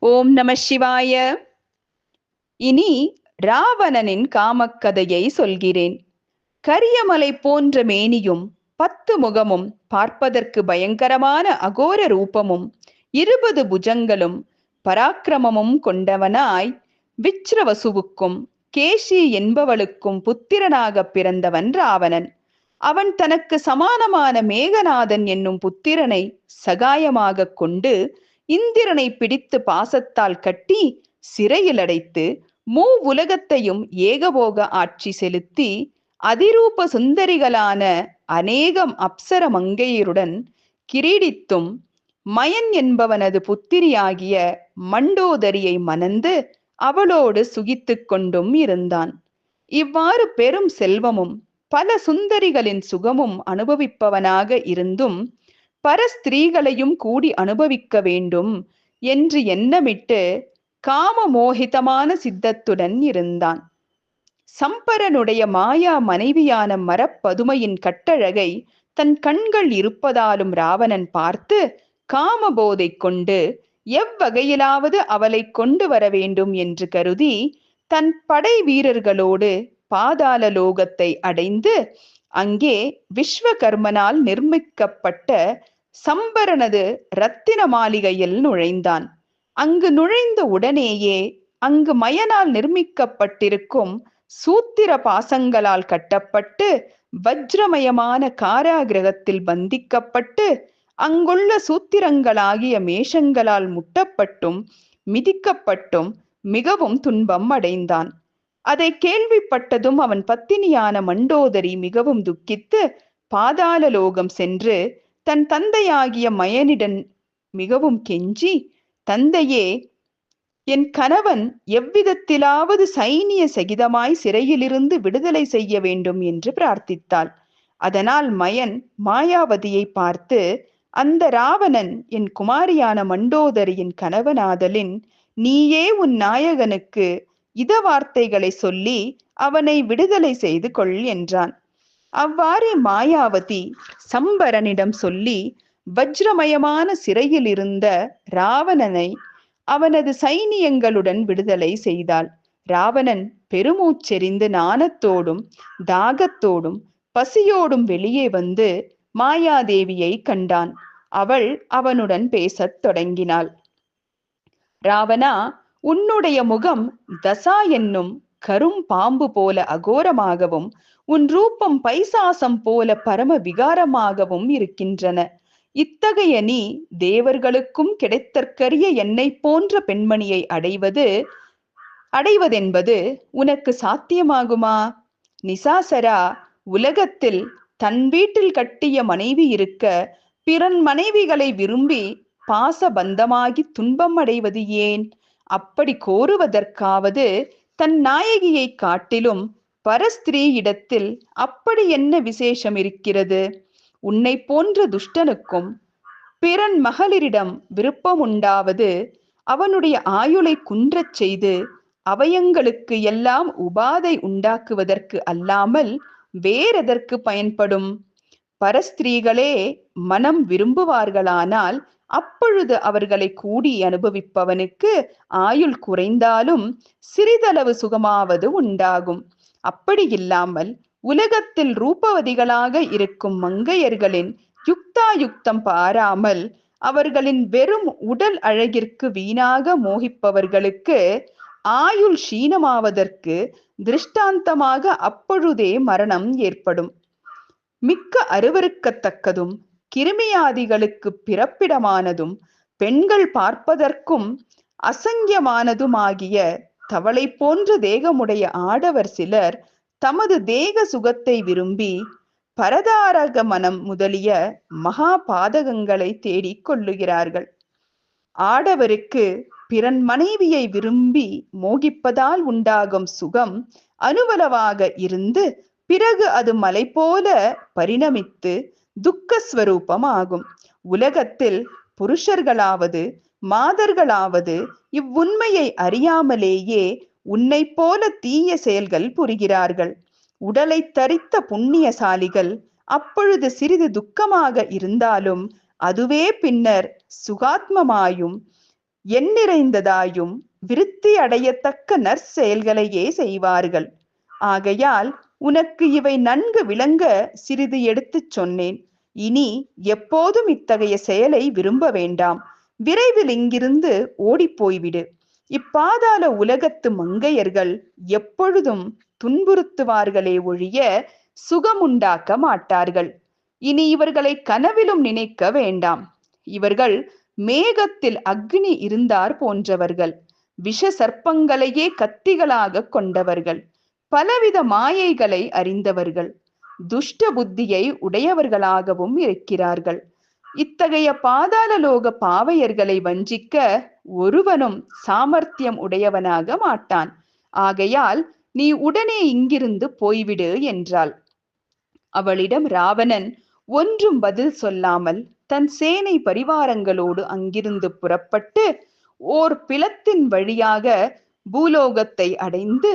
ஓம் நம சிவாய. இனி ராவணனின் காமக்கதையை சொல்கிறேன். கரியமலை போன்ற மேனியும் 10 முகமும் பார்ப்பதற்கு பயங்கரமான அகோர ரூபமும் 20 புஜங்களும் பராக்கிரமமும் கொண்டவனாய் விச்ரவசுவுக்கும் கேசி என்பவளுக்கும் புத்திரனாக பிறந்தவன் ராவணன். அவன் தனக்கு சமானமான மேகநாதன் என்னும் புத்திரனை சகாயமாக கொண்டு இந்திரனை பிடித்து பாசத்தால் கட்டி சிறையில் அடைத்து உலகத்தையும் ஏகபோக ஆட்சி செலுத்தி அதிரூப சுந்தரிகளான அநேகம் அப்சர மங்கையருடன் கிரீடித்தும் மயன் என்பவனது புத்திரியாகிய மண்டோதரியை மணந்து அவளோடு சுகித்து கொண்டும் இருந்தான். இவ்வாறு பெரும் செல்வமும் பல சுந்தரிகளின் சுகமும் அனுபவிப்பவனாக இருந்தும் பரஸ்திரீகளையும் கூடி அனுபவிக்க வேண்டும் என்று எண்ணமிட்டு காம மோகிதமான சித்தத்துடன் இருந்தான். சம்பரனுடைய மாயா மனைவியான மரப்பதுமையின் கட்டழகை தன் கண்கள் இருப்பதாலும் ராவணன் பார்த்து காமபோதை கொண்டு எவ்வகையிலாவது அவளை கொண்டு வர வேண்டும் என்று கருதி தன் படை வீரர்களோடு பாதாள லோகத்தை அடைந்து அங்கே விஸ்வகர்மனால் நிர்மிக்கப்பட்ட சம்பரனது இரத்தின மாளிகையில் நுழைந்தான். அங்கு நுழைந்த உடனேயே அங்கு மயனால் நிர்மிக்கப்பட்டிருக்கும் சூத்திர பாசங்களால் கட்டப்பட்டு வஜ்ரமயமான காராகிரகத்தில் பந்திக்கப்பட்டு அங்குள்ள சூத்திரங்களாகிய மேஷங்களால் முட்டப்பட்டும் மிதிக்கப்பட்டும் மிகவும் துன்பம் அடைந்தான். அதை கேள்விப்பட்டதும் அவன் பத்தினியான மண்டோதரி மிகவும் துக்கித்து பாதாள லோகம் சென்று தன் தந்தையாகிய மயனிடன் மிகவும் கெஞ்சி, தந்தையே, என் கணவன் எவ்விதத்திலாவது சைனிய சகிதமாய் சிறையிலிருந்து விடுதலை செய்ய வேண்டும் என்று பிரார்த்தித்தாள். அதனால் மயன் மாயாவதியை பார்த்து, அந்த ராவணன் என் குமாரியான மண்டோதரியின் கணவனாதலின் நீயே உன் நாயகனுக்கு இத வார்த்தைகளை சொல்லி அவனை விடுதலை செய்து கொள் என்றான். அவ்வாறே மாயாவதி சம்பரனிடம் சொல்லி வஜ்ரமயமான சிறையில் இருந்த ராவணனை அவனது சைனியங்களுடன் விடுதலை செய்தாள். ராவணன் பெருமூச்செறிந்து நாணத்தோடும் தாகத்தோடும் பசியோடும் வெளியே வந்து மாயாதேவியை கண்டான். அவள் அவனுடன் பேசத் தொடங்கினாள். ராவணா, உன்னுடைய முகம் தசா என்னும் கரும் பாம்பு போல அகோரமாகவும் உன் ரூபம் பைசாசம் போல பரம விகாரமாகவும் இருக்கின்றன. இத்தகைய நீ தேவர்களுக்கும் கிடைத்தற்கரிய என்னை போன்ற பெண்மணியை அடைவதென்பது உனக்கு சாத்தியமாகுமா? நிசாசரா, உலகத்தில் தன் வீட்டில் கட்டிய மனைவி இருக்க பிறன் மனைவிகளை விரும்பி பாசபந்தமாகி துன்பம் அடைவது ஏன்? அப்படி கோருவதற்காவது தன் நாயகியை காட்டிலும் பரஸ்திரீயிடத்தில் அப்படி என்ன விசேஷம் இருக்கிறது? உன்னை போன்ற துஷ்டனுக்கும் பிறன் மகளிரிடம் விருப்பம் உண்டாவது அவனுடைய ஆயுளை குன்றச் செய்து அவயங்களுக்கு எல்லாம் உபாதை உண்டாக்குவதற்கு அல்லாமல் வேறெதற்கு பயன்படும்? பரஸ்திரீகளே மனம் விரும்புவார்களானால் அப்பொழுது அவர்களை கூடி அனுபவிப்பவனுக்கு ஆயுள் குறைந்தாலும் சிறிதளவு சுகமாவது உண்டாகும். அப்படி இல்லாமல் உலகத்தில் ரூபவதிகளாக இருக்கும் மங்கையர்களின் யுக்தாயுக்தம் பாராமல் அவர்களின் வெறும் உடல் அழகிற்கு வீணாக மோகிப்பவர்களுக்கு ஆயுள் க்ஷீணமாவதற்கு திருஷ்டாந்தமாக அப்பொழுதே மரணம் ஏற்படும். மிக்க அருவருக்கத்தக்கதும் கிருமியாதிகளுக்கு பிறப்பிடமானதும் பெண்கள் பார்ப்பதற்கும் அசங்கியமானதுமாகிய தவளை போன்ற தேகமுடைய ஆடவர் சிலர் தமது தேக சுகத்தை விரும்பி பரதாரக மனம் முதலிய மகா பாதகங்களை தேடிக் கொள்ளுகிறார்கள். ஆடவருக்கு பிறன் மனைவியை விரும்பி மோகிப்பதால் உண்டாகும் சுகம் அனுவலவாக இருந்து பிறகு அது மலை போல பரிணமித்து துக்கஸ்வரூபமாகும். உலகத்தில் புருஷர்களாவது மாதர்களாவது இவ்வுண்மையை அறியாமலேயே உன்னை போல தீய செயல்கள் புரிகிறார்கள். உடலை தரித்த புண்ணியசாலிகள் அப்பொழுது சிறிது துக்கமாக இருந்தாலும் அதுவே பின்னர் சுகாத்மமாயும் எண்ணிறைந்ததாயும் விருத்தி அடையத்தக்க நற்செயல்களையே செய்வார்கள். ஆகையால் உனக்கு இவை நன்கு விளங்க சிறிது எடுத்துச் சொன்னேன். இனி எப்போதும் இத்தகைய செயலை விரும்ப வேண்டாம். விரைவில் இங்கிருந்து ஓடிப்போய்விடு. இப்பாதாள உலகத்து மங்கையர்கள் எப்பொழுதும் துன்புறுத்துவார்களே ஒழிய சுகமுண்டாக்க மாட்டார்கள். இனி இவர்களை கனவிலும் நினைக்க வேண்டாம். இவர்கள் மேகத்தில் அக்னி இருந்தார் போன்றவர்கள். விஷ சர்ப்பங்களையே கத்திகளாக கொண்டவர்கள். பலவித மாயைகளை அறிந்தவர்கள். துஷ்ட புத்தியை உடையவர்களாகவும் இருக்கிறார்கள். இத்தகைய பாதாள லோக பாவையர்களை வஞ்சிக்க ஒருவனும் சாமர்த்தியம் உடையவனாக மாட்டான். ஆகையால் நீ உடனே இங்கிருந்து போய்விடு என்றாள். அவளிடம் ராவணன் ஒன்றும் பதில் சொல்லாமல் தன் சேனை பரிவாரங்களோடு அங்கிருந்து புறப்பட்டு ஓர் பிளத்தின் வழியாக பூலோகத்தை அடைந்து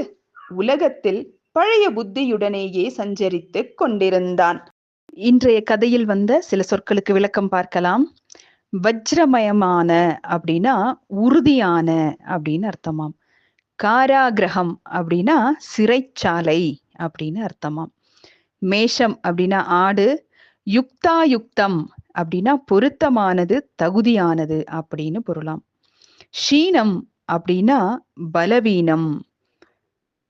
உலகத்தில் பழைய புத்தியுடனேயே சஞ்சரித்துக் கொண்டிருந்தான். இன்றைய கதையில் வந்த சில சொற்களுக்கு விளக்கம் பார்க்கலாம். வஜ்ரமயமான அப்படின்னா உறுதியான அப்படின்னு அர்த்தமாம். காராகிரகம் அப்படின்னா சிறைச்சாலை அப்படின்னு அர்த்தமாம். மேஷம் அப்படின்னா ஆடு. யுக்தாயுக்தம் அப்படின்னா பொருத்தமானது, தகுதியானது அப்படின்னு பொருளாம். ஷீனம் அப்படின்னா பலவீனம்.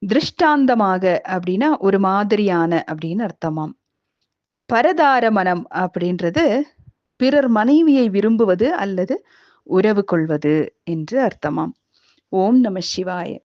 திருஷ்டாந்தமாக அப்படின்னா ஒரு மாதிரியான அப்படின்னு அர்த்தமாம். பரதார மனம் அப்படின்றது பிறர் மனைவியை விரும்புவது அல்லது உறவு கொள்வது என்று அர்த்தமாம். ஓம் நம சிவாய.